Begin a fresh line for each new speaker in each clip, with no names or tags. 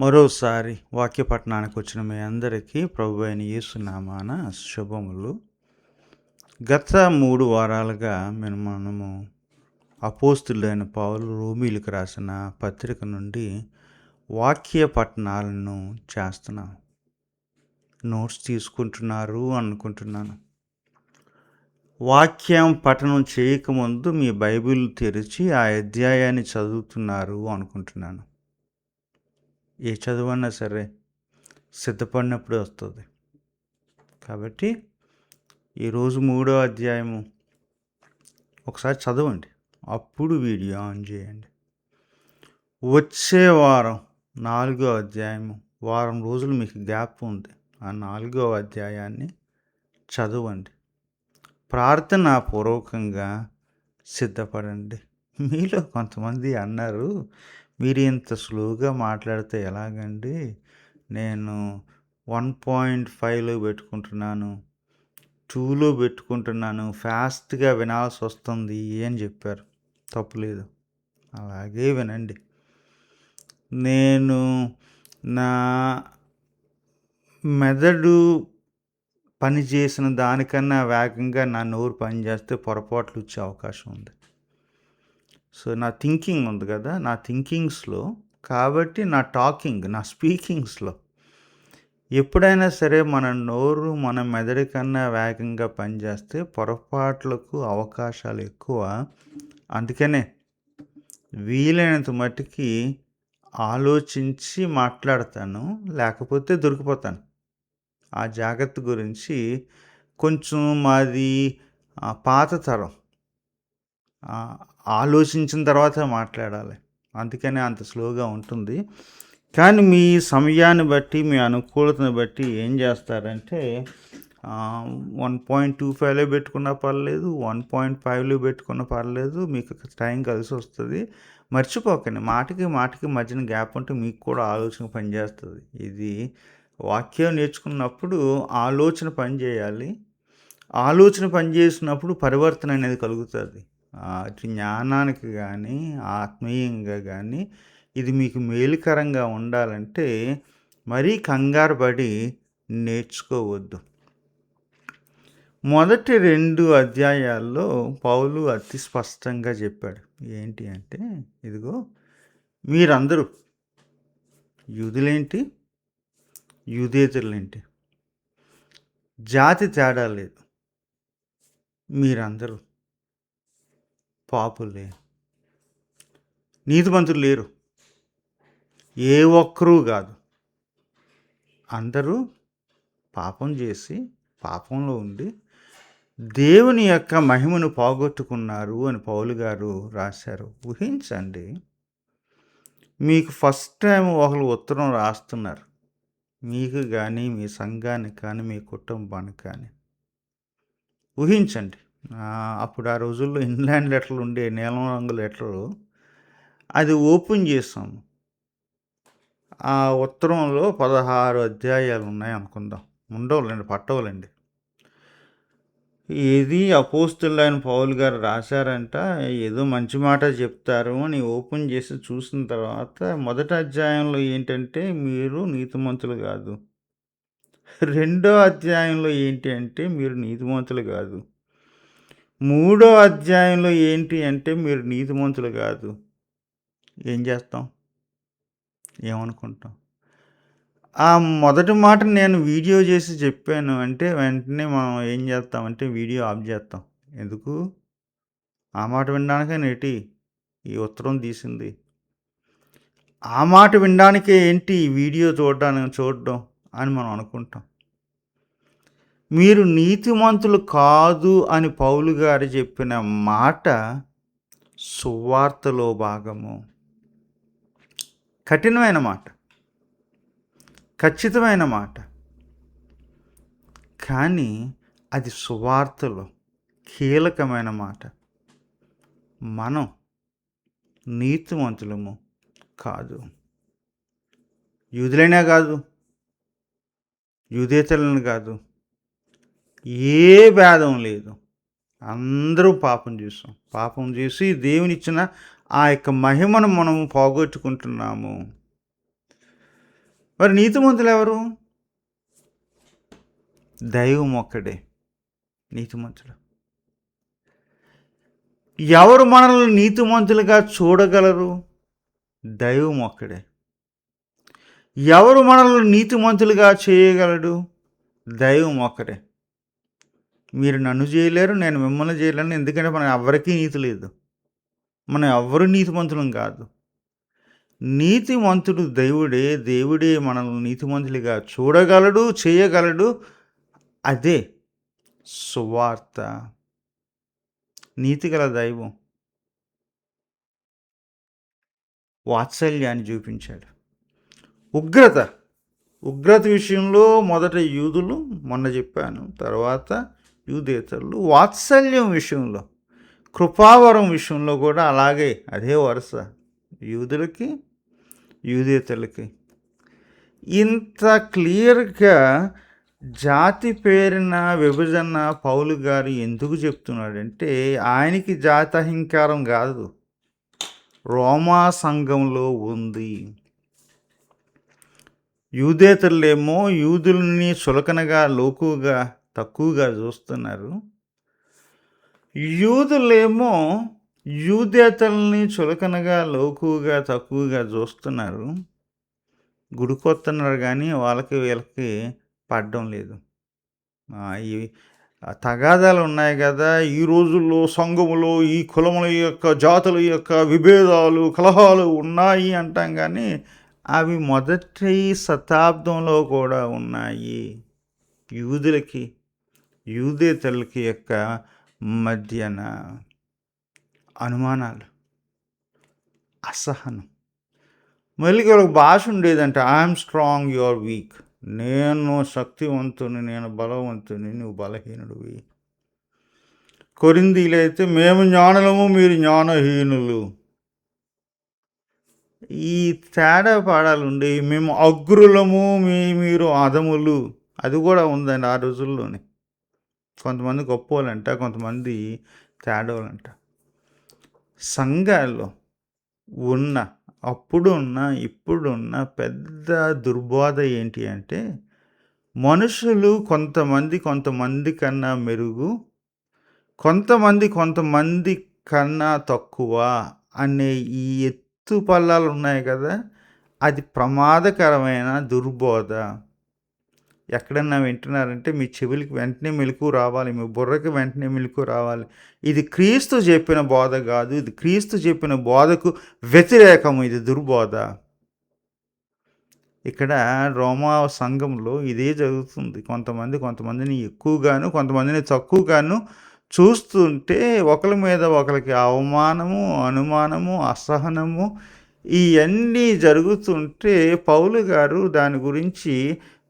మరోసారి వాక్య పఠనానికి వచ్చిన మీ అందరికీ ప్రభు అయిన యేసు నామాన శుభములు. గత 3 వారాలుగా మనము అపోస్తులైన పౌలు రోమీలకు రాసిన పత్రిక నుండి వాక్య పఠనాలను చేస్తున్నాం. నోట్స్ తీసుకుంటున్నారు అనుకుంటున్నాను. వాక్యం పఠనం చేయకముందు మీ బైబిల్ తెరిచి ఆ అధ్యాయాన్ని చదువుతున్నారు అనుకుంటున్నాను. ఏ చదువన్నా సరే సిద్ధపడినప్పుడే వస్తుంది. కాబట్టి ఈరోజు 3వ అధ్యాయము ఒకసారి చదవండి, అప్పుడు వీడియో ఆన్ చేయండి. వచ్చే వారం 4వ అధ్యాయము, వారం రోజులు మీకు గ్యాప్ ఉంది. ఆ 4వ అధ్యాయాన్ని చదవండి. ప్రార్థనా పూర్వకంగా సిద్ధపడండి. మీలో కొంతమంది అన్నారు, మీరు ఇంత స్లోగా మాట్లాడితే ఎలాగండి, నేను 1.5లో పెట్టుకుంటున్నాను, 2లో పెట్టుకుంటున్నాను, ఫాస్ట్గా వినాల్సి వస్తుంది అని చెప్పారు. తప్పులేదు, అలాగే వినండి. నేను నా మెదడు పని చేసిన దానికన్నా వేగంగా నా నోరు పనిచేస్తే పొరపాట్లు వచ్చే అవకాశం ఉంది. సో నా థింకింగ్ ఉంది కదా, నా థింకింగ్స్లో, కాబట్టి నా స్పీకింగ్స్లో ఎప్పుడైనా సరే మన నోరు మన మెదడు కన్నా వేగంగా పనిచేస్తే పొరపాట్లకు అవకాశాలు ఎక్కువ. అందుకనే వీలైనంత మట్టుకి ఆలోచించి మాట్లాడతాను, లేకపోతే దొరికిపోతాను. ఆ జాగ్రత్త గురించి కొంచెం మాది పాత తరం, ఆలోచించిన తర్వాత మాట్లాడాలి, అందుకనే అంత స్లోగా ఉంటుంది. కానీ మీ సమయాన్ని బట్టి, మీ అనుకూలతను బట్టి ఏం చేస్తారంటే 1.25లో పెట్టుకున్నా పర్లేదు, 1.5లో పెట్టుకున్నా పర్లేదు, మీకు టైం కలిసి వస్తుంది. మర్చిపోకండి, మాటకి మధ్యన గ్యాప్ ఉంటే మీకు కూడా ఆలోచన పనిచేస్తుంది. ఇది వాక్యం నేర్చుకున్నప్పుడు ఆలోచన పనిచేయాలి. ఆలోచన పనిచేసినప్పుడు పరివర్తన అనేది కలుగుతుంది. జ్ఞానానికి కానీ ఆత్మీయంగా కానీ ఇది మీకు మేలుకరంగా ఉండాలంటే మరీ కంగారు పడి నేర్చుకోవద్దు. మొదటి 2 అధ్యాయాల్లో పౌలు అతి స్పష్టంగా చెప్పాడు. ఏంటి అంటే, ఇదిగో మీరందరూ యూదులేంటి, యూదేతరులేంటి, జాతి తేడా లేదు, మీరందరూ పాపులే, నీతిమంతులు లేరు, ఏ ఒక్కరూ కాదు, అందరూ పాపం చేసి పాపంలో ఉండి దేవుని యొక్క మహిమను పోగొట్టుకున్నారు అని పౌలు గారు రాశారు. ఊహించండి, మీకు ఫస్ట్ టైం ఒకరు ఉత్తరం రాస్తున్నారు, మీకు కానీ మీ సంఘానికి కానీ మీ కుటుంబానికి కానీ. ఊహించండి, అప్పుడు ఆ రోజుల్లో ఇన్లాండ్ లెటర్లు ఉండే, నీలం రంగు లెటరు, అది ఓపెన్ చేసాము. ఆ ఉత్తరంలో 16 అధ్యాయాలు ఉన్నాయి అనుకుందాం, ఉండవులేండి, పట్టవులండి. ఇది అపోస్తులైన పౌలు గారు రాశారంట, ఏదో మంచి మాట చెప్తారు అని ఓపెన్ చేసి చూసిన తర్వాత మొదటి అధ్యాయంలో ఏంటంటే, మీరు నీతిమంతులు కాదు. 2వ అధ్యాయంలో ఏంటి అంటే, మీరు నీతిమంతులు కాదు. 3వ అధ్యాయంలో ఏంటి అంటే, మీరు నీతిమంతులు కాదు. ఏం చేస్తాం, ఏమనుకుంటాం? ఆ మొదటి మాట నేను వీడియో చేసి చెప్పాను అంటే వెంటనే మనం ఏం చేస్తామంటే వీడియో ఆఫ్ చేస్తాం. ఎందుకు? ఆ మాట వినడానికే నేటి ఈ ఉత్తరం తీసింది. ఆ మాట వినడానికే ఏంటి ఈ వీడియో చూడడం అని మనం అనుకుంటాం. మీరు నీతిమంతులు కాదు అని పౌలు గారు చెప్పిన మాట సువార్తలో భాగము. కఠినమైన మాట, ఖచ్చితమైన మాట, కానీ అది సువార్తలో కీలకమైన మాట. మనం నీతిమంతులము కాదు, యూదులైనా కాదు, యూదేతరులను కాదు, ఏ భేదం లేదు, అందరూ పాపం చేసి దేవునిచ్చిన ఆ యొక్క మహిమను మనము పోగొట్టుకుంటున్నాము. మరి నీతిమంతులు ఎవరు? దైవం ఒక్కడే నీతిమంతులు. ఎవరు మనల్ని నీతిమంతులుగా చూడగలరు? దైవం ఒక్కడే. ఎవరు మనల్ని నీతిమంతులుగా చేయగలడు? దైవం ఒక్కడే. మీరు నన్ను చేయలేరు, నేను మిమ్మల్ని చేయలేను. ఎందుకంటే మనం ఎవ్వరికీ నీతి లేదు. మనం ఎవ్వరూ నీతిమంతులం కాదు. నీతిమంతుడు దేవుడే. దేవుడే మనల్ని నీతిమంతులుగా చూడగలడు, చేయగలడు. అదే సువార్త. నీతిగల దైవం వాత్సల్యాన్ని చూపించాడు. ఉగ్రత విషయంలో మొదట యూదులు, మొన్న చెప్పాను, తర్వాత యూదేతరులు. వాత్సల్యం విషయంలో, కృపావరం విషయంలో కూడా అలాగే, అదే వరుస. యూదులకి, యూదేతరులకి. ఇంత క్లియర్గా జాతి పేరిన విభజన పౌలు గారు ఎందుకు చెప్తున్నాడంటే, ఆయనకి జాతి అహంకారం కాదు, రోమా సంఘంలో ఉంది. యూదేతరులేమో యూదుల్ని చులకనగా, లోకుగా, తక్కువగా చూస్తున్నారు. యూదులేమో యూదేతరుల్ని చులకనగా, లోకుగా, తక్కువగా చూస్తున్నారు. గుడికొస్తున్నారు కానీ వాళ్ళకి వీళ్ళకి పడడం లేదు. ఈ తగాదాలు ఉన్నాయి కదా ఈ రోజుల్లో సంఘములో, ఈ కులముల యొక్క, జాతుల యొక్క విభేదాలు, కలహాలు ఉన్నాయి అంటాం కానీ అవి మొదటి శతాబ్దంలో కూడా ఉన్నాయి. యూదులకి, యూదేతరులకి యొక్క మధ్యన అనుమానాలు, అసహనం. మళ్ళీ ఒక భాష ఉండేదంట, I'm strong, you are weak. నేను శక్తివంతుని, నేను బలవంతుని, నువ్వు బలహీనుడివి. కొరింథీలైతే మేము జ్ఞానులము, మీరు జ్ఞానహీనులు. ఈ తేడా పాడాలు ఉండి, మేము అగ్రులము, మీరు అధములు. అది కూడా ఉందండి ఆ రోజుల్లోనే. కొంతమంది గొప్పవాళ్ళంట, కొంతమంది తేడవాళ్ళంట. సంఘాల్లో ఉన్న, అప్పుడున్న, ఇప్పుడున్న పెద్ద దుర్బోధ ఏంటి అంటే, మనుషులు కొంతమంది కన్నా మెరుగు, కొంతమంది కన్నా తక్కువ అనే ఈ ఎత్తుపల్లాలు ఉన్నాయి కదా, అది ప్రమాదకరమైన దుర్బోధ. ఎక్కడన్నా వింటున్నారంటే మీ చెవులకి వెంటనే మెలకు రావాలి, మీ బుర్రకి వెంటనే మెలకు రావాలి. ఇది క్రీస్తు చెప్పిన బోధ కాదు, ఇది క్రీస్తు చెప్పిన బోధకు వ్యతిరేకము, ఇది దుర్బోధ. ఇక్కడ రోమా సంఘంలో ఇదే జరుగుతుంది. కొంతమందిని ఎక్కువగాను, కొంతమందిని తక్కువగాను చూస్తుంటే ఒకరి మీద ఒకరికి అవమానము, అనుమానము, అసహనము ఇవన్నీ జరుగుతుంటే పౌలు గారు దాని గురించి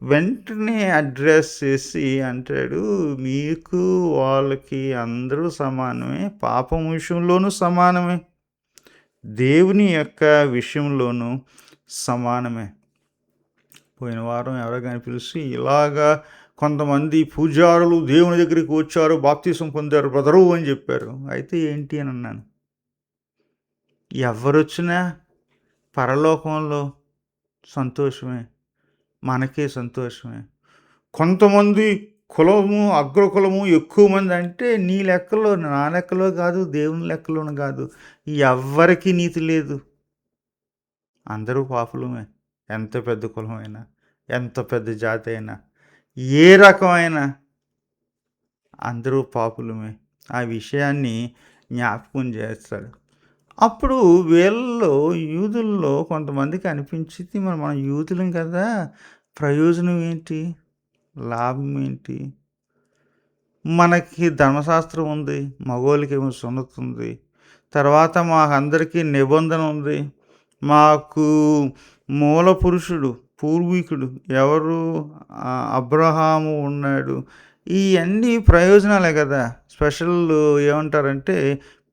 వెంటనే అడ్రస్ చేసి అంటాడు, మీకు వాళ్ళకి అందరూ సమానమే, పాపం విషయంలోనూ సమానమే, దేవుని యొక్క విషయంలోనూ సమానమే. పోయిన వారం ఎవరో కానీ పిలిచి ఇలాగా కొంతమంది పూజారులు దేవుని దగ్గరికి వచ్చారు, బాప్తిసం పొందారు బ్రదరు అని చెప్పారు. అయితే ఏంటి అని అన్నాను. ఎవరొచ్చినా పరలోకంలో సంతోషమే, మనకే సంతోషమే. కొంతమంది కులము, అగ్రకులము, ఎక్కువ మంది అంటే నీ లెక్కలో, నా లెక్కలో కాదు, దేవుని లెక్కలోను కాదు. ఎవ్వరికీ నీతి లేదు, అందరూ పాపులమే. ఎంత పెద్ద కులమైనా, ఎంత పెద్ద జాతి అయినా, ఏ రకమైన, అందరూ పాపులమే. ఆ విషయాన్ని జ్ఞాపకం చేస్తాడు. అప్పుడు వీళ్ళలో, యూదుల్లో కొంతమందికి అనిపించింది, మనం యూదులం కదా, ప్రయోజనం ఏంటి, లాభం ఏంటి? మనకి ధర్మశాస్త్రం ఉంది, మగవాళ్ళకేమో సున్నతి ఉంది, తర్వాత మాకందరికీ నిబంధన ఉంది, మాకు మూల పురుషుడు, పూర్వీకుడు ఎవరు, అబ్రహాము ఉన్నాడు. ఇవన్నీ ప్రయోజనాలే కదా, స్పెషల్ ఏమంటారంటే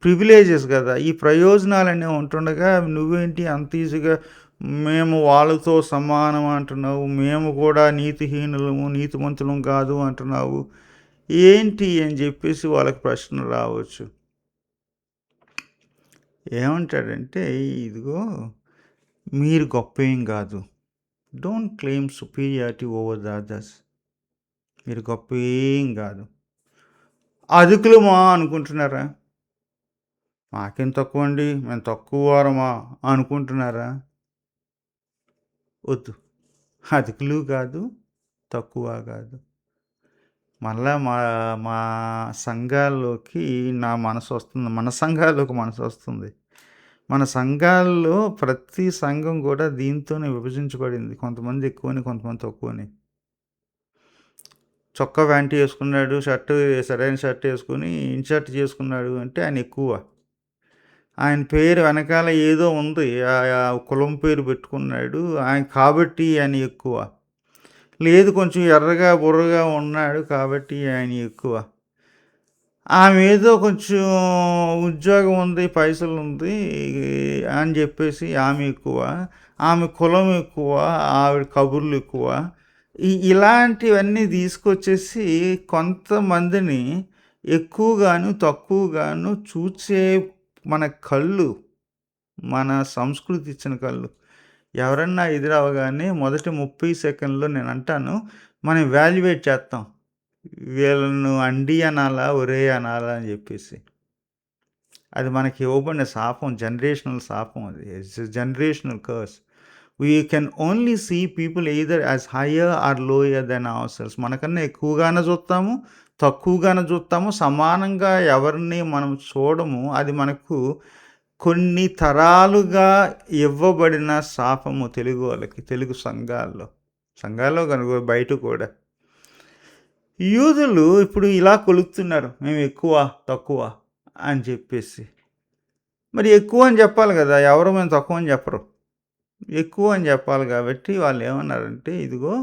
ప్రివిలేజెస్ కదా. ఈ ప్రయోజనాలన్నీ ఉంటుండగా నువ్వేంటి అంత ఈజీగా మేము వాళ్ళతో సమానం అంటున్నావు, మేము కూడా నీతిహీనులము, నీతిమంతులం కాదు అంటున్నావు, ఏంటి అని చెప్పేసి వాళ్ళకి ప్రశ్న రావచ్చు. ఏమంటాడంటే, ఇదిగో మీరు గొప్ప ఏం కాదు, don't claim superiority over the others. మీరు గొప్ప ఏం కాదు. అదుకులమా అనుకుంటున్నారా? మాకేం తక్కువ అండి, మేము తక్కువ వారమా అనుకుంటున్నారా? వద్దు. అదుకులు కాదు, తక్కువ కాదు. మళ్ళా మా మా సంఘాల్లోకి మన సంఘాల్లోకి మనసొస్తుంది. మన సంఘాల్లో ప్రతి సంఘం కూడా దీంతోనే విభజించబడింది. కొంతమంది ఎక్కువని, కొంతమంది తక్కువని. చొక్కా ప్యాంటు వేసుకున్నాడు, సరైన షర్ట్ వేసుకొని ఇన్‌షర్ట్ చేసుకున్నాడు అంటే ఆయన ఎక్కువ. ఆయన పేరు వెనకాల ఏదో ఉంది. కులం పేరు పెట్టుకున్నాడు. కాబట్టి ఆయన ఎక్కువ. లేదు కొంచెం ఎర్రగా, బుర్రగా ఉన్నాడు కాబట్టి ఆయన ఎక్కువ. ఆమె ఏదో కొంచెం ఉద్యోగం ఉంది, పైసలుంది అని చెప్పేసి ఆమె ఎక్కువ. ఆమె కులం ఎక్కువ, ఆవిడ కబుర్లు ఎక్కువ. ఇలాంటివన్నీ తీసుకొచ్చేసి కొంతమందిని ఎక్కువగాను, తక్కువగాను చూసే మన కళ్ళు, మన సంస్కృతి ఇచ్చిన కళ్ళు. ఎవరన్నా ఎదురవ్వగానే మొదటి 30 సెకండ్‌లో నేనంటాను, మనం వాల్యుయేట్ చేస్తాం. వీళ్ళను అండి అనాలా, ఒరేయ్ అనాలా అని చెప్పేసి. అది మనకి ఇవ్వబడిన శాపం, జనరేషనల్ శాపం అది. It's a generational curse. We can only see people either as higher or lower than ourselves. మనకన్నా ఎక్కువగానే చూస్తాము, తక్కువగానే చూస్తాము. సమానంగా ఎవరిని మనం చూడము. అది మనకు కొన్ని తరాలుగా ఇవ్వబడిన శాపము తెలుగు వాళ్ళకి, తెలుగు సంఘాల్లో కనుక బయట కూడా. యూదులు ఇప్పుడు ఇలా కొలుస్తున్నారు, మేము ఎక్కువ, తక్కువ అని చెప్పేసి. మరి ఎక్కువ అని చెప్పాలి కదా, ఎవరు మేము తక్కువ అని చెప్పరు. ఎక్కువ అని చెప్పాలి కాబట్టి వాళ్ళు ఏమన్నారంటే, ఇదిగో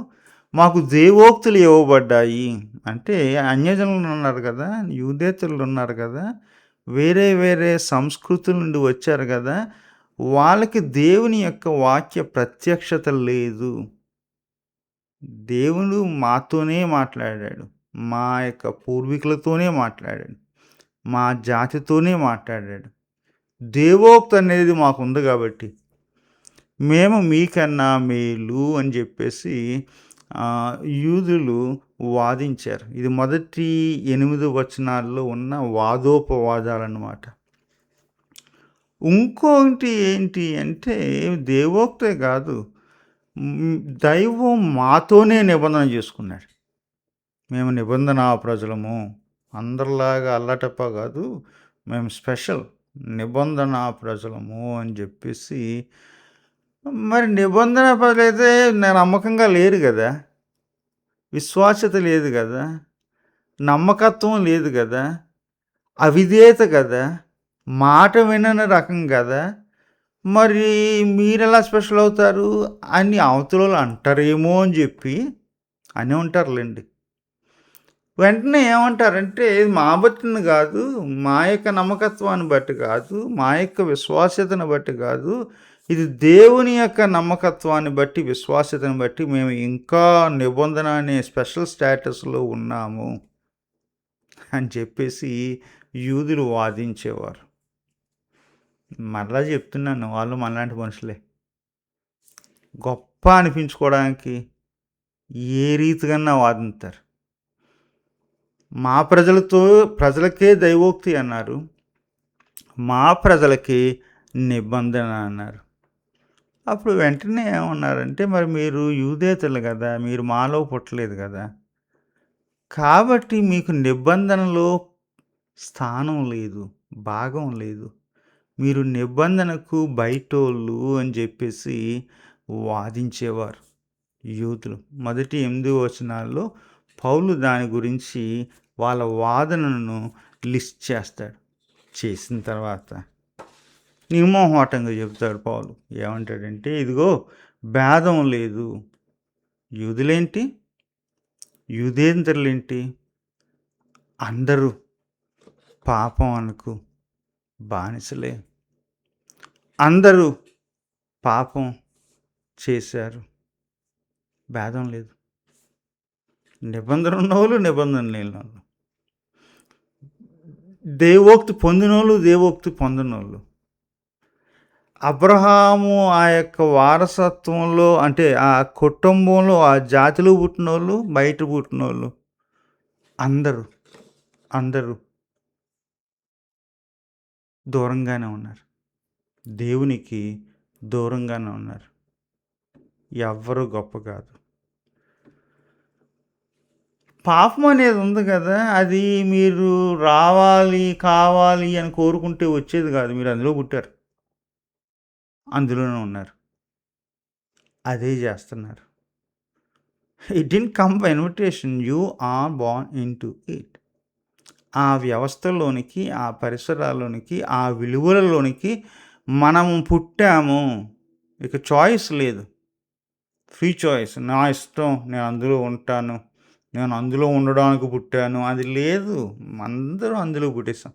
మాకు దేవోక్తులు ఇవ్వబడ్డాయి. అంటే అన్యజనులు ఉన్నారు కదా, యూదేతరులు ఉన్నారు కదా, వేరే వేరే సంస్కృతుల నుండి వచ్చారు కదా, వాళ్ళకి దేవుని యొక్క వాక్య ప్రత్యక్షత లేదు. దేవుడు మాతోనే మాట్లాడాడు. మా యొక్క పూర్వీకులతోనే మాట్లాడాడు. మా జాతితోనే మాట్లాడాడు. దేవోక్తి అనేది మాకుంది కాబట్టి మేము మీకన్నా మేలు అని చెప్పేసి యూదులు వాదించారు. ఇది మొదటి 8 వచనాల్లో ఉన్న వాదోపవాదాలన్నమాట. ఇంకోటి ఏంటి అంటే దేవోక్తే కాదు, దైవం మాతోనే నిబంధన చేసుకున్నాడు. మేము నిబంధన ప్రజలము, అందరిలాగా అల్లటప్ప కాదు, మేము స్పెషల్ నిబంధన ప్రజలము అని చెప్పేసి. మరి నిబంధన ప్రజలైతే నమ్మకంగా లేరు కదా, విశ్వాస్యత లేదు కదా, నమ్మకత్వం లేదు కదా, అవిధేయత కదా, మాట వినని రకం కదా. మరి మీరెలా స్పెషల్ అవుతారు అని అవతలోళ్ళు అంటారేమో అని చెప్పి అని ఉంటారులేండి. వెంటనే ఏమంటారంటే మా బట్టిని కాదు, మా యొక్క నమ్మకత్వాన్ని బట్టి కాదు, మా యొక్క విశ్వాస్యతను బట్టి కాదు, ఇది దేవుని యొక్క నమ్మకత్వాన్ని బట్టి, విశ్వాస్యతను బట్టి మేము ఇంకా నిబంధన అనే స్పెషల్ స్టేటస్లో ఉన్నాము అని చెప్పేసి యూదులు వాదించేవారు. మరలా చెప్తున్నాను, వాళ్ళు మనలాంటి మనుషులే. గొప్ప అనిపించుకోవడానికి ఏ రీతికన్నా వాదిస్తారు. మా ప్రజలకే దైవోక్తి అన్నారు, మా ప్రజలకి నిబంధన అన్నారు. అప్పుడు వెంటనే ఏమన్నారంటే, మరి మీరు యూదేతరులు కదా, మీరు మాలో పుట్టలేదు కదా, కాబట్టి మీకు నిబంధనలో స్థానం లేదు, భాగం లేదు, మీరు నిబంధనకు బయటోళ్ళు అని చెప్పేసి వాదించేవారు యూదులు. మొదటి 8 వచనాల్లో పౌలు దాని గురించి వాళ్ళ వాదనను లిస్ట్ చేస్తాడు. చేసిన తర్వాత నిర్మోహమాటంగా చెబుతాడు పౌలు. ఏమంటాడంటే, ఇదిగో భేదం లేదు, యూదులేంటి, యూదేతరులేంటి, అందరూ పాపం అనుకు బానిసలే, అందరూ పాపం చేశారు, భేదం లేదు. నిబంధన ఉన్నవాళ్ళు, నిబంధన లేని వాళ్ళు, దేవోక్తి పొందినోళ్ళు, దేవోక్తి పొందినోళ్ళు, అబ్రహాము ఆ యొక్క వారసత్వంలో అంటే ఆ కుటుంబంలో ఆ జాతిలో పుట్టినోళ్ళు, బయట పుట్టినోళ్ళు అందరూ, అందరూ దూరంగానే ఉన్నారు. దేవునికి దూరంగానే ఉన్నారు. ఎవ్వరు గొప్ప కాదు. పాపం అనేది ఉంది కదా! అది మీరు రావాలి, కావాలి అని కోరుకుంటే వచ్చేది కాదు. మీరు అందులో పుట్టారు. అందులోనే ఉన్నారు. అదే చేస్తున్నారు. It didn't come by invitation. You are born into it. ఆ వ్యవస్థలోనికి, ఆ పరిసరాల్లోనికి, ఆ విలువలలోనికి మనము పుట్టాము. ఇక చాయిస్ లేదు. Free choice. నా ఇష్టం. నేను అందులో ఉంటాను. నేను అందులో ఉండడానికి పుట్టాను. అది లేదు. అందరూ అందులో పుట్టేసాం.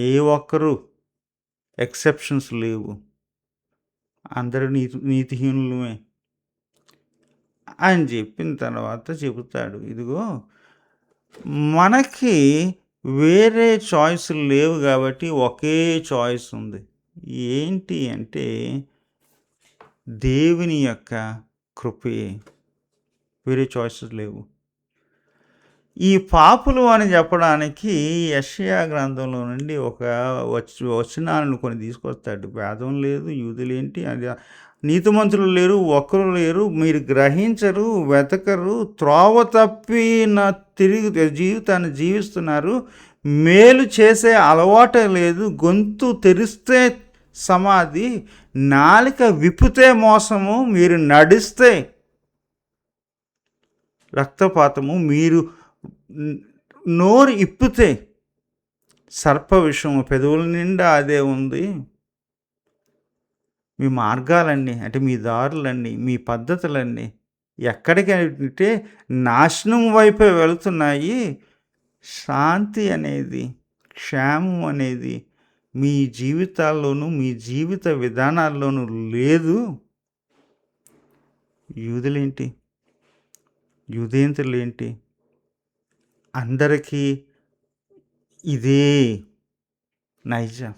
ఏ ఒక్కరు ఎక్సెప్షన్స్ లేవు. అందరూ నీతిహీనులమే అని చెప్పిన తర్వాత చెబుతాడు. ఇదిగో మనకి వేరే చాయిస్‌లు లేవు కాబట్టి ఒకే చాయిస్ ఉంది. ఏంటి అంటే దేవుని యొక్క కృపే. వేరే చాయిసెస్ లేవు. ఈ పాపులు అని చెప్పడానికి యెషయా గ్రంథంలో నుండి ఒక వచనాలను కొన్ని తీసుకొస్తాడు. భేదం లేదు, యూదులేంటి అది నీతిమంతులు లేరు, ఒక్కరు లేరు, మీరు గ్రహించరు, వెతకరు, త్రోవ తప్పిన తిరిగి జీవితాన్ని జీవిస్తున్నారు. మేలు చేసే అలవాటే లేదు, గొంతు తెరిస్తే సమాధి, నాలిక విప్పితే మోసము, మీరు నడిస్తే రక్తపాతము, మీరు నోరు ఇప్పితే సర్ప విషము, పెదవుల నిండా అదే ఉంది. మీ మార్గాలన్నీ అంటే మీ దారులన్నీ, మీ పద్ధతులన్నీ ఎక్కడికంటే నాశనం వైపే వెళుతున్నాయి. శాంతి అనేది, క్షేమం అనేది మీ జీవితాల్లోనూ, మీ జీవిత విధానాల్లోనూ లేదు. యూదులేంటి, యూదేతరులేంటి, అందరికీ ఇదే నైజం.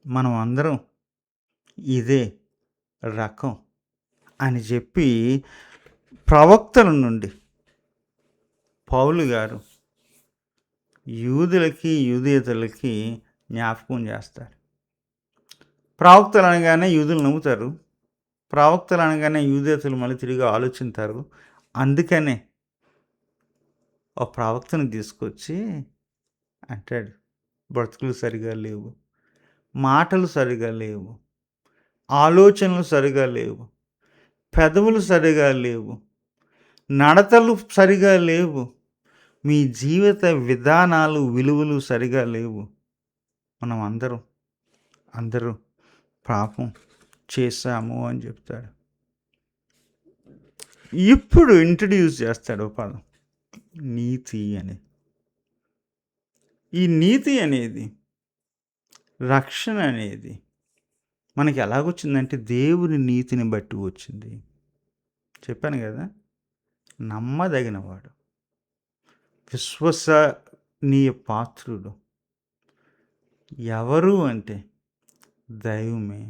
మనం అందరం ఇదే రకం అని చెప్పి ప్రవక్తల నుండి పౌలు గారు యూదులకి, యూదేతరులకి జ్ఞాపకం చేస్తారు. ప్రవక్తలు అనగానే యూదులు నమ్ముతారు. ప్రవక్తలు అనగానే యూదేతరులు మళ్ళీ తిరిగి ఆలోచిస్తారు. అందుకనే ఒక ప్రవక్తను తీసుకొచ్చి అంటాడు, బ్రతుకులు సరిగా లేవు, మాటలు సరిగా లేవు, ఆలోచనలు సరిగా లేవు, పెదవులు సరిగా లేవు, నడతలు సరిగా లేవు, మీ జీవిత విధానాలు, విలువలు సరిగా లేవు. మనం అందరూ పాపం చేశాము అని చెప్తాడు. ఇప్పుడు ఇంట్రడ్యూస్ చేస్తాడు ఒక పదం, నీతి అని. ఈ నీతి అనేది, రక్షణ అనేది మనకి ఎలాగొచ్చిందంటే దేవుని నీతిని బట్టి వచ్చింది. చెప్పాను కదా, నమ్మదగినవాడు, విశ్వసనీయ పాత్రుడు ఎవరు అంటే దైవమే.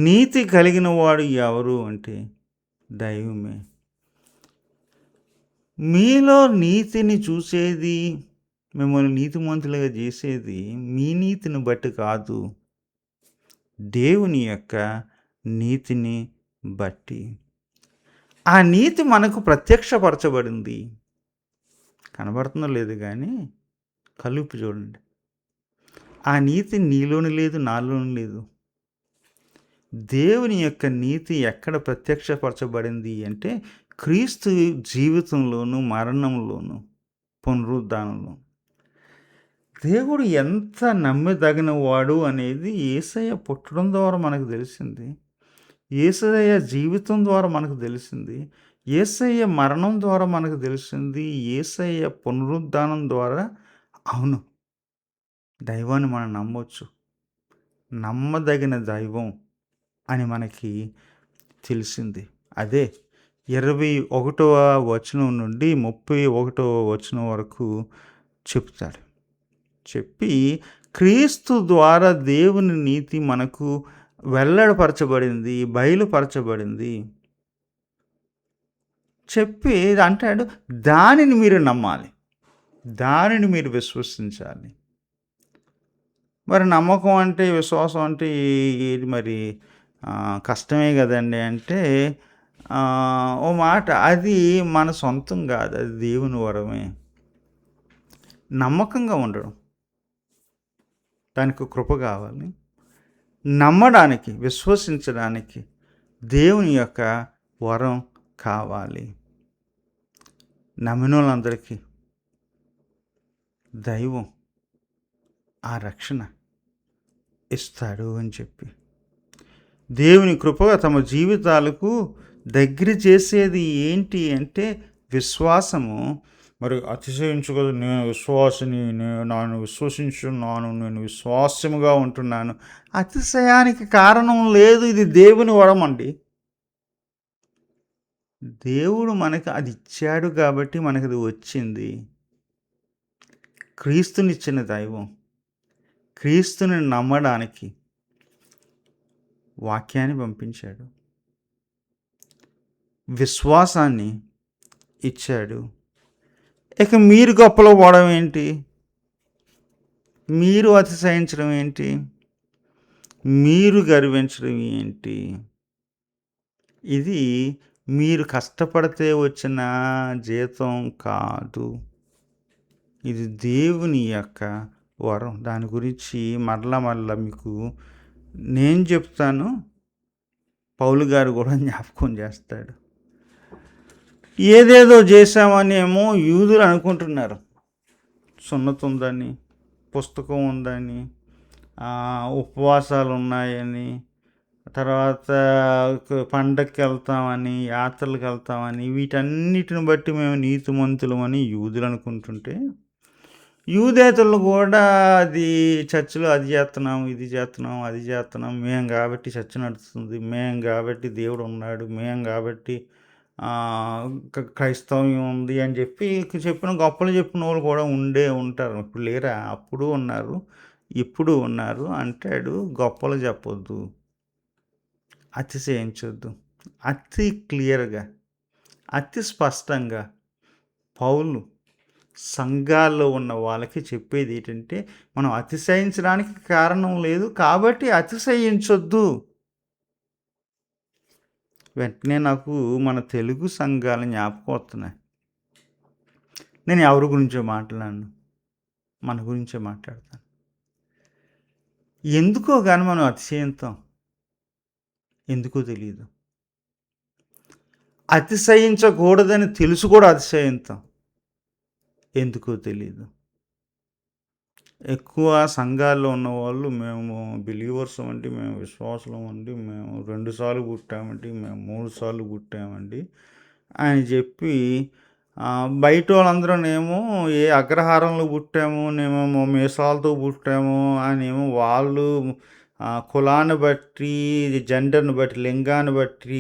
నీతి కలిగిన వాడు ఎవరు అంటే దైవమే. మీలో నీతిని చూసేది, మిమ్మల్ని నీతిమంతులుగా చేసేది మీ నీతిని బట్టి కాదు, దేవుని యొక్క నీతిని బట్టి. ఆ నీతి మనకు ప్రత్యక్షపరచబడింది. కనబడుతుందో లేదు కానీ కలుపు చూడండి. ఆ నీతి నీలోని లేదు, నాలోని లేదు. దేవుని యొక్క నీతి ఎక్కడ ప్రత్యక్షపరచబడింది అంటే క్రీస్తు జీవితంలోను, మరణంలోను, పునరుద్ధానంలో. దేవుడు ఎంత నమ్మదగిన వాడు అనేది యేసయ్య పుట్టడం ద్వారా మనకు తెలిసింది. యేసయ్య జీవితం ద్వారా మనకు తెలిసింది. యేసయ్య మరణం ద్వారా మనకు తెలిసింది. యేసయ్య పునరుద్ధానం ద్వారా అవును, దైవాన్ని మనం నమ్మొచ్చు, నమ్మదగిన దైవం అని మనకి తెలిసింది. అదే 21వ వచనం నుండి 31వ వచనం వరకు చెప్తాడు. చెప్పి క్రీస్తు ద్వారా దేవుని నీతి మనకు వెల్లడిపరచబడింది, బయలుపరచబడింది. చెప్పి అంటాడు, దానిని మీరు నమ్మాలి. దానిని మీరు విశ్వసించాలి. మరి నమ్మకం అంటే, విశ్వాసం అంటే ఏది మరి కష్టమే కదండీ అంటే, ఓ మాట అది మన సొంతం కాదు. అది దేవుని వరమే. నమ్మకంగా ఉండడం. దానికి కృప కావాలి. నమ్మడానికి, విశ్వసించడానికి దేవుని యొక్క వరం కావాలి. నమ్మినోళ్ళందరికీ దైవం ఆ రక్షణ ఇస్తాడు అని చెప్పి, దేవుని కృపగా తమ జీవితాలకు దగ్గర చేసేది ఏంటి అంటే విశ్వాసము. మరి అతిశయించుకోదు, నేను విశ్వాసిని, నేను విశ్వసించున్నాను, నేను విశ్వాసముగా ఉంటున్నాను. అతిశయానికి కారణం లేదు. ఇది దేవుని వరం అండి. దేవుడు మనకు అది ఇచ్చాడు కాబట్టి మనకు అది వచ్చింది. క్రీస్తునిచ్చిన దైవం క్రీస్తుని నమ్మడానికి వాక్యాన్ని పంపించాడు, విశ్వాసాన్ని ఇచ్చాడు. ఇక మీరు గొప్పలో పోవడం ఏంటి? మీరు అతిశయించడం ఏంటి? మీరు గర్వించడం ఏంటి? ఇది మీరు కష్టపడితే వచ్చిన జీతం కాదు. ఇది దేవుని యొక్క వరం. దాని గురించి మరలా మీకు నేను చెప్తాను. పౌలు గారు కూడా జ్ఞాపకం చేస్తాడు. ఏదేదో చేశామనేమో యూదులు అనుకుంటున్నారు. సున్నతి ఉందని, పుస్తకం ఉందని, ఉపవాసాలు ఉన్నాయని, తర్వాత పండగకి వెళ్తామని, యాత్రలకు వెళ్తామని, వీటన్నిటిని బట్టి మేము నీతిమంతులమని యూదులు అనుకుంటుంటే, యూదేతరులు కూడా అది చర్చిలో అది చేస్తున్నాం, ఇది చేస్తున్నాం, అది చేస్తున్నాం, మేము కాబట్టి చర్చ నడుస్తుంది, మేము కాబట్టి దేవుడు ఉన్నాడు, మేము కాబట్టి క్రైస్తవ్యం ఉంది అని చెప్పి గొప్పలు చెప్పిన వాళ్ళు కూడా ఉంటారు. ఇప్పుడు లేరా? అప్పుడు ఉన్నారు, ఇప్పుడు ఉన్నారు. అంటాడు, గొప్పలు చెప్పొద్దు, అతిశయించొద్దు. అతి క్లియర్గా, అతి స్పష్టంగా పౌలు సంఘాల్లో ఉన్న వాళ్ళకి చెప్పేది ఏంటంటే, మనం అతిశయించడానికి కారణం లేదు కాబట్టి అతిశయించొద్దు. వెంటనే నాకు మన తెలుగు సంఘాలు జ్ఞాపకం వస్తున్నాయి. నేను ఎవరి గురించో మాట్లాడను, మన గురించే మాట్లాడతాను. ఎందుకో కానీ మనం అతిశయిస్తాం, ఎందుకో తెలియదు. అతిశయించకూడదని తెలుసు కూడా అతిశయిస్తాం, ఎందుకో తెలీదు. ఎక్కువ సంఘాల్లో ఉన్నవాళ్ళు మేము బిలీవర్స్ అండి, మేము విశ్వాసులం అండి, మేము 2 సార్లు పుట్టామండి, మేము 3 సార్లు పుట్టామండి అని చెప్పి బయట వాళ్ళందరూనేమో ఏ అగ్రహారంలో పుట్టాము, నేమేమో మీసాలతో పుట్టాము అనేమో వాళ్ళు కులాన్ని బట్టి, జెండర్ని బట్టి, లింగాన్ని బట్టి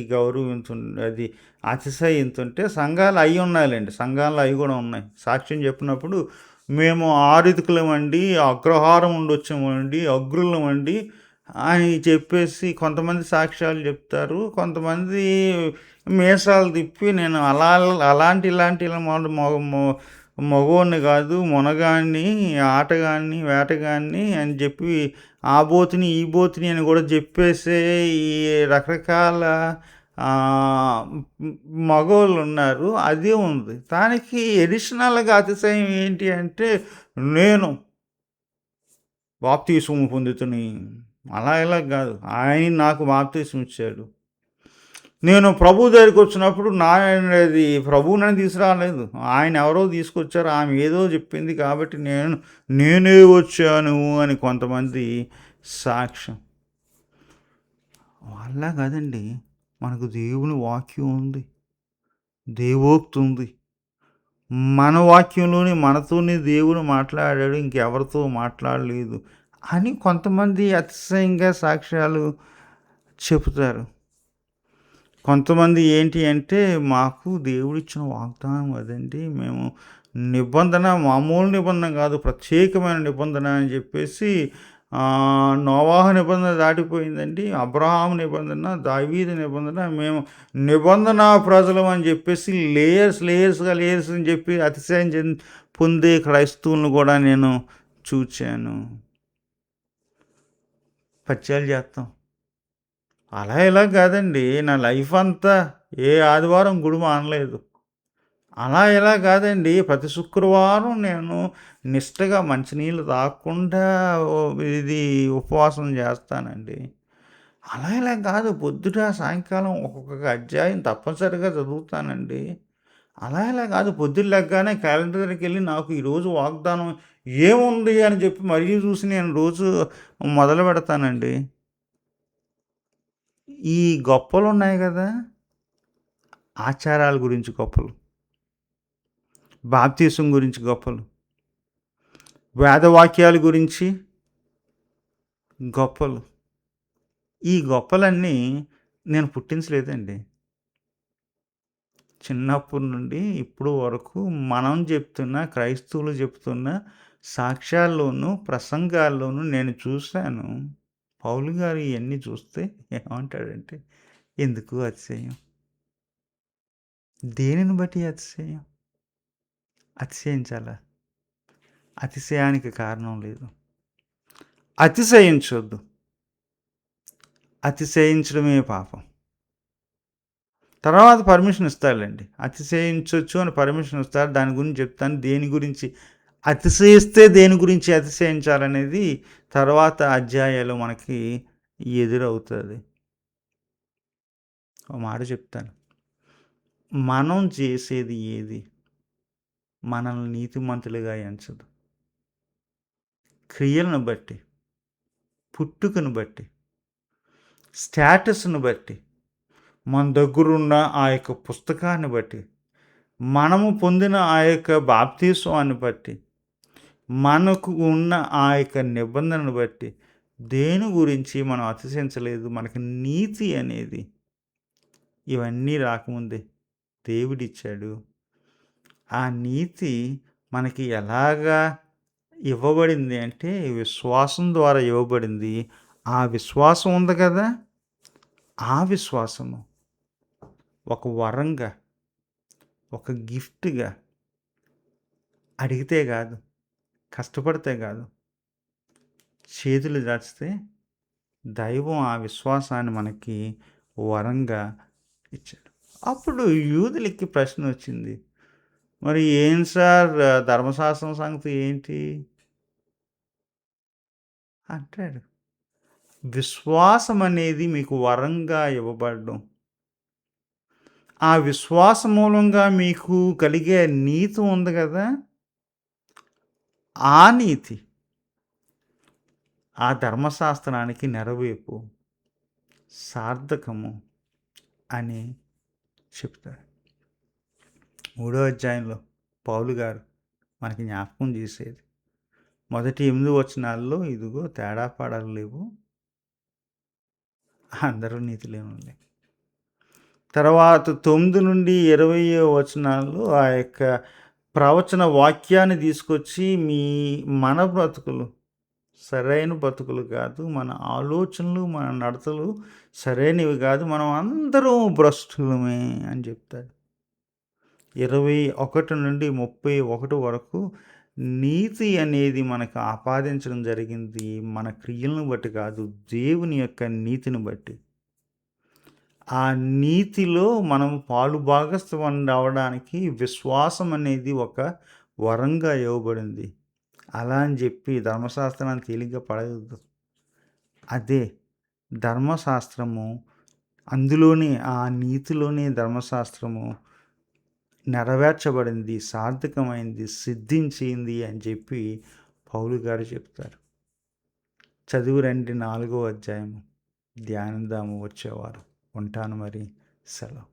అది అతిశయింతుంటే సంఘాలు అవి ఉన్నాయిలేండి. సంఘాలు అవి కూడా ఉన్నాయి. సాక్ష్యం చెప్పినప్పుడు మేము ఆరితుకులమండి, అగ్రహారం ఉండొచ్చామండి, అగ్రులమండి అని చెప్పేసి కొంతమంది సాక్ష్యాలు చెప్తారు. కొంతమంది మీసాలు తిప్పి నేను ఇలాంటి మగవాడిని కాదు, మునగాన్ని, ఆటగాన్ని, వేటగాన్ని అని చెప్పి ఆ బోతుని ఈ బోతుని అని కూడా చెప్పేసే ఈ రకరకాల మగవాళ్ళు ఉన్నారు. అదే ఉంది. దానికి ఎడిషనల్గా అతిశయం ఏంటి అంటే, నేను బాప్తీసం పొందుతుని అలా ఇలా కాదు, ఆయన నాకు బాప్తీసం ఇచ్చాడు. నేను ప్రభు దగ్గరికి వచ్చినప్పుడు అది ప్రభువు నన్ను తీసుకురాలేదు, ఆయన ఎవరో తీసుకొచ్చారు, ఆమె ఏదో చెప్పింది కాబట్టి నేనే వచ్చాను అని కొంతమంది సాక్ష్యం. వాళ్ళ కాదండి, మనకు దేవుని వాక్యం ఉంది, దేవోక్తి ఉంది. మన వాక్యంలోనే మనతోనే దేవుడు మాట్లాడాడు, ఇంకెవరితో మాట్లాడలేదు అని కొంతమంది అతిశయంగా సాక్ష్యాలు చెబుతారు. కొంతమంది ఏంటి అంటే, మాకు దేవుడిచ్చిన వాగ్దానం అదండి. మేము నిబంధన మామూలు నిబంధన కాదు, ప్రత్యేకమైన నిబంధన అని చెప్పేసి నోవాహు నిబంధన దాటిపోయిందండి. అబ్రహాము నిబంధన, దావీదు నిబంధన, మేము నిబంధన ప్రజలం అని చెప్పేసి లేయర్స్ అని చెప్పి అతిశయం పొందే క్రైస్తవులను కూడా నేను చూచాను. పత్యాలు చేస్తాం. అలా ఇలా కాదండి. నా లైఫ్ అంతా ఏ ఆదివారం గుడి మానలేదు. అలా ఇలా కాదండి. ప్రతి శుక్రవారం నేను నిష్టగా మంచినీళ్ళు తాగకుండా ఇది ఉపవాసం చేస్తానండి. అలా ఇలా కాదు. పొద్దుట, సాయంకాలం ఒక్కొక్క అధ్యాయం తప్పనిసరిగా చదువుతానండి. అలా ఇలా కాదు. పొద్దున్న లెగ్గానే క్యాలెండర్ దగ్గరికెళ్ళి నాకు ఈరోజు వాగ్దానం ఏముంది అని చెప్పి మరీ చూసి నేను రోజు మొదలు పెడతానండి. ఈ గొప్పలున్నాయి గదా! ఆచారాల గురించి గొప్పలు, బాప్తీసం గురించి గొప్పలు, వేదవాక్యాల గురించి గొప్పలు. ఈ గొప్పలన్నీ నేను పుట్టించలేదండి. చిన్నప్పటి నుండి ఇప్పుడు వరకు మనం చెప్తున్న, క్రైస్తవులు చెప్తున్న సాక్ష్యాల్లోనూ, ప్రసంగాల్లోనూ నేను చూశాను. పౌలు గారు ఇయన్నీ చూస్తే ఏమంటాడంటే, ఎందుకు అతిశయం? దేనిని బట్టి అతిశయం? అతిశయించాలా? అతిశయానికి కారణం లేదు. అతిశయించొద్దు. అతిశయించడమే పాపం. తర్వాత పర్మిషన్ ఇస్తాడులెండి. అతిశయించొచ్చు అని పర్మిషన్ ఇస్తాడు. దాని గురించి చెప్తాను. దేని గురించి అతిశయిస్తే దేని గురించి అతిశయించాలనేది తర్వాత అధ్యాయాలు మనకి ఎదురవుతుంది. ఒక మాట చెప్తాను. మనం చేసేది ఏది మనల్ని నీతిమంతులుగా ఎంచదు. క్రియలను బట్టి, పుట్టుకను బట్టి, స్టేటస్ను బట్టి, మన దగ్గరున్న ఆ యొక్క పుస్తకాన్ని బట్టి, మనము పొందిన ఆ యొక్క బాప్తీస్వాన్ని బట్టి, మనకు ఉన్న ఆ యొక్క నిబంధనను బట్టి దేని గురించి మనం అతిశయించలేదు. మనకి నీతి అనేది ఇవన్నీ రాకముందే దేవుడిచ్చాడు. ఆ నీతి మనకి ఎలాగా ఇవ్వబడింది అంటే విశ్వాసం ద్వారా ఇవ్వబడింది. ఆ విశ్వాసం ఉంది కదా, ఆ విశ్వాసము ఒక వరంగా, ఒక గిఫ్ట్గా అడిగితే కాదు, కష్టపడితే కాదు, చేతులు దాచితే దైవం ఆ విశ్వాసాన్ని మనకి వరంగా ఇచ్చాడు. అప్పుడు యూదులకి ప్రశ్న వచ్చింది, మరి ఏం సార్ ధర్మశాస్త్రం సంగతి ఏంటి అంటాడు. విశ్వాసం అనేది మీకు వరంగా ఇవ్వబడడం, ఆ విశ్వాస మూలంగా మీకు కలిగే నీతి ఉంది కదా, ఆ నీతి ఆ ధర్మశాస్త్రానికి నెరవేర్పు, సార్థకము అని చెప్తాడు. 3వ అధ్యాయంలో పౌలు గారు మనకి జ్ఞాపకం చేసేది మొదటి 8 వచనాల్లో, ఇదిగో తేడా పాడాలు లేవు, అందరూ నీతిలేనులే. తర్వాత 9 నుండి 20 వచనాల్లో ఆ యొక్క ప్రవచన వాక్యాన్ని తీసుకొచ్చి మన బ్రతుకులు సరైన బ్రతుకులు కాదు, మన ఆలోచనలు, మన నడతలు సరైనవి కాదు, మనం అందరం భ్రష్టులమే అని చెప్తాడు. 21 నుండి 31 వరకు నీతి అనేది మనకు ఆపాదించడం జరిగింది మన క్రియలను బట్టి కాదు, దేవుని యొక్క నీతిని బట్టి. ఆ నీతిలో మనం పాలు భాగస్వామ్యం అవడానికి విశ్వాసం అనేది ఒక వరంగా ఇవ్వబడింది. అలా అని చెప్పి ధర్మశాస్త్రాన్ని తేలిగ్గా పడవద్దు. అదే ధర్మశాస్త్రము, అందులోనే ఆ నీతిలోనే ధర్మశాస్త్రము నెరవేర్చబడింది, సార్థకమైంది, సిద్ధించింది అని చెప్పి పౌలు గారు చెప్తారు. చదువు రండి 4వ అధ్యాయము, ధ్యానిద్దాము వచ్చేవారు. ఉంటాను మరి, సెలవు.